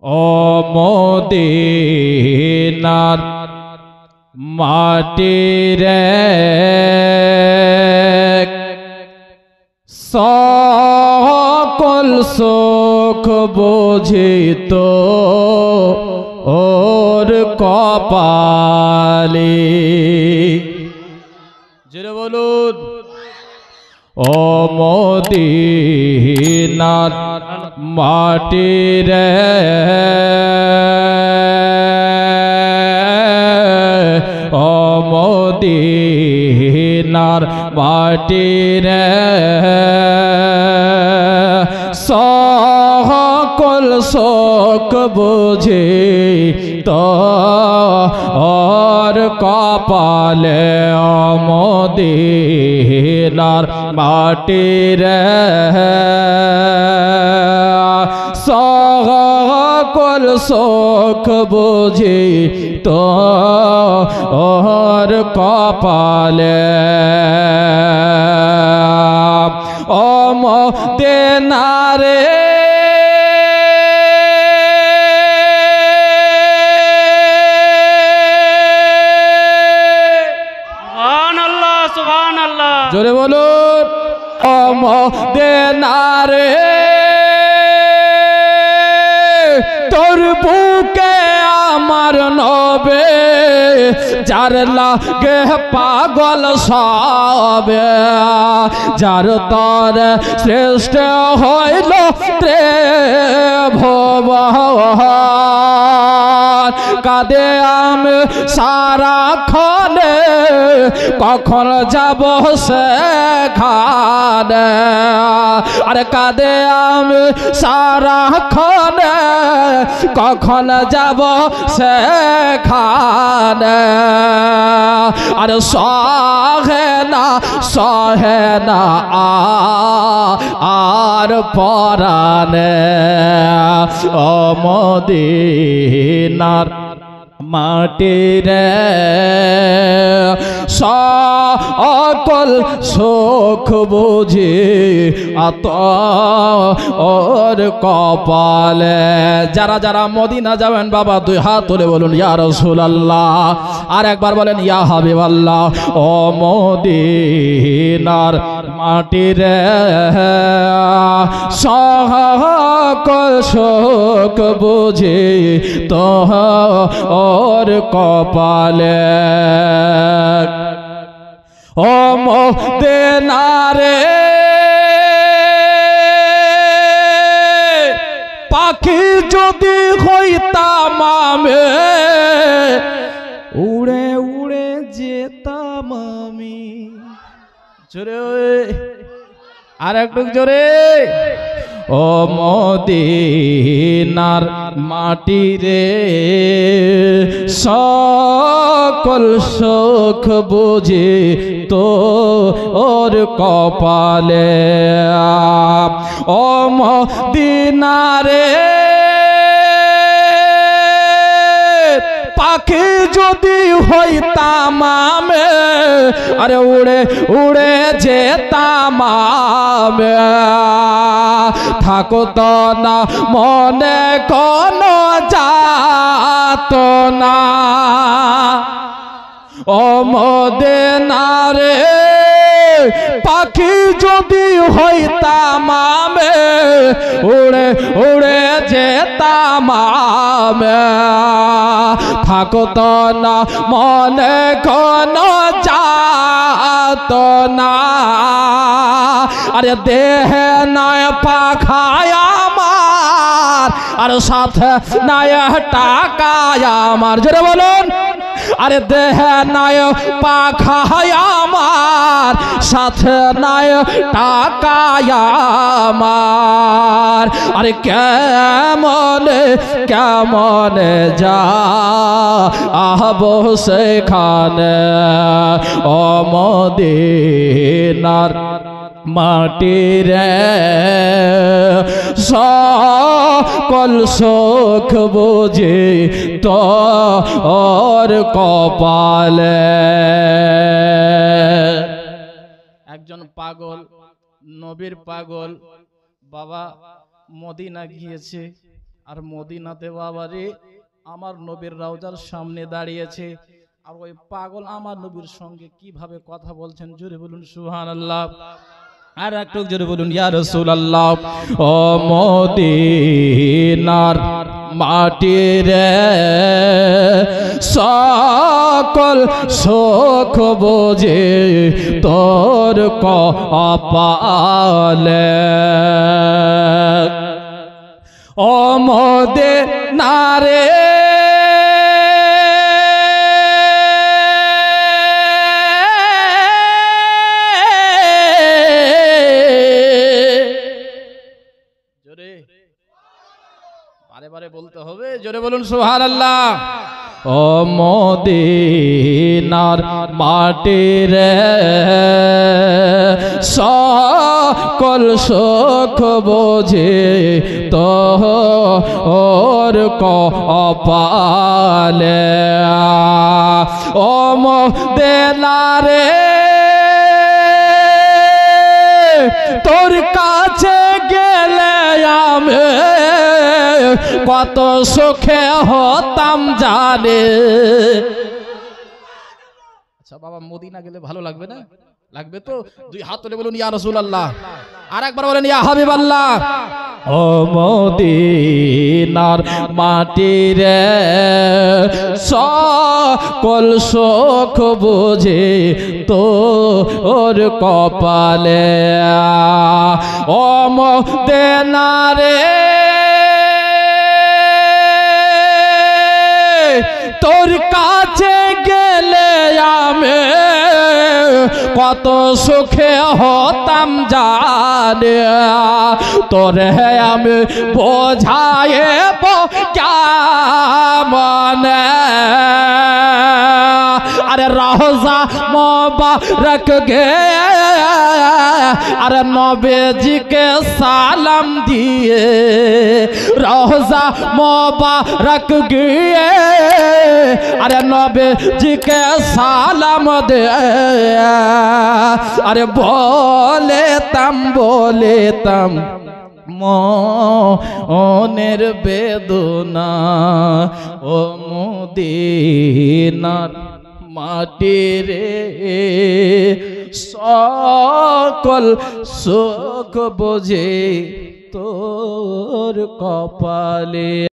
ও মদিনার মাটিরে সকল সুখ বুঝিত ওর কপালে। জোরে বলুন। ও মদিনার মাটিরে ও মদিনার মাটিরে সকল সুখ বুঝি তো ওর কপালে। ও মদিনার মাটিরে সকল সুখ বুঝি তো ওর কপালে। ও মদিনারে জোরে বলুন। ও মদিনারে তোর বুকে আমার নবে যার লাগে পাগল সবে, যার তর শ্রেষ্ঠ হইল ত্রিভুবন। কাঁদে আমি সারাক্ষণে কখন যাব সেখানে, আরে কাঁদে আমি সারাক্ষণে কখন যাব সেখানে। আরে সহে না আর পরানে। ও মদিনার মাটিরে সকল সুখ বুঝি আত ওর কপালে। যারা যারা মদিনা যাবেন বাবা দুই হাত তুলে বলুন ইয়া রাসূলুল্লাহ, আর একবার বলেন ইয়া হাবিবাল্লাহ। ও মদিনার মাটিরে সকল সুখ বুঝি তো ওর কপালে। ও মদিনারে পাখি যদি হইতাম আমি উড়ে উড়ে যেতাম আমি। জোরে আর একটু জোরে। ও মদিনার মাটিরে সকল সুখ বুঝি তো ওর কপালে। ও মদিনারে পাখি যদি হইতাম আমি আরে উড়ে উড়ে যেতাম আমি। থাকো তো না মনে কোনো যাত না। ও মদিনারে পাখি যদি হইতাম আমি উড়ে উড়ে যেতাম আমি। থাকো তো না মনে কোনো যাত না। আরে দেহে নয় পাখায় আমার আর সাথে নয় টাকায় আমার। জোরে বলুন। আরে দেহে নয় পাখায় আমার সাথে নয় টাকায় আমার। আরে কেমনে কেমনে যা আহবো সেখানে। ও মদিনার মাটিরে সকল সুখ বুঝি তো ওর কপালে। একজন পাগল, নবীর পাগল। বাবা মদিনা গিয়েছে, আর মদিনাতে বাবা রে আমার নবীর রওজার সামনে দাঁড়িয়েছে, আর ওই পাগল আমার নবীর সঙ্গে কিভাবে কথা বলছেন, জোরে বলুন সুবহানাল্লাহ। আর একটু জোরে বলুন ইয়া রাসূলুল্লাহ। ও মদিনার মাটি রে সকল সুখ বোঝে তোর কপালে। ও মদিনারে বারে বলতে হবে, জোরে বলুন সুবহানাল্লাহ। ও মদিনার মাটি রে সকল সুখ বোঝে তোর কপালে। ও মদিনারে তোর কাছে গেলে আমি কত সুখে হতাম জানে। আচ্ছা বাবা মদিনা গেলে ভালো লাগবে না? লাগবে তো? দুই হাত তুলে বলুন ইয়া রাসূলুল্লাহ, আর একবার বলেন ইয়া হাবিবাল্লাহ। ও মদিনার মাটি রে সকল সুখ বুঝে তোর কপালে। ও মদিনারে তোর কাছে গেলে আমি কত সুখে হতাম জানে। তোরে আমি বোঝাইব কেমনে, আরে রওজা মোবারক গে আরে নবীজিকে সালাম দিয়ে রওজা মোবারক গিয়ে আরে নবীজিকে সালাম দে। আরে বলেতাম মনের বেদনা। ও মদিনার মাটি রে সকল সুখ বোঝে তোর কপালে।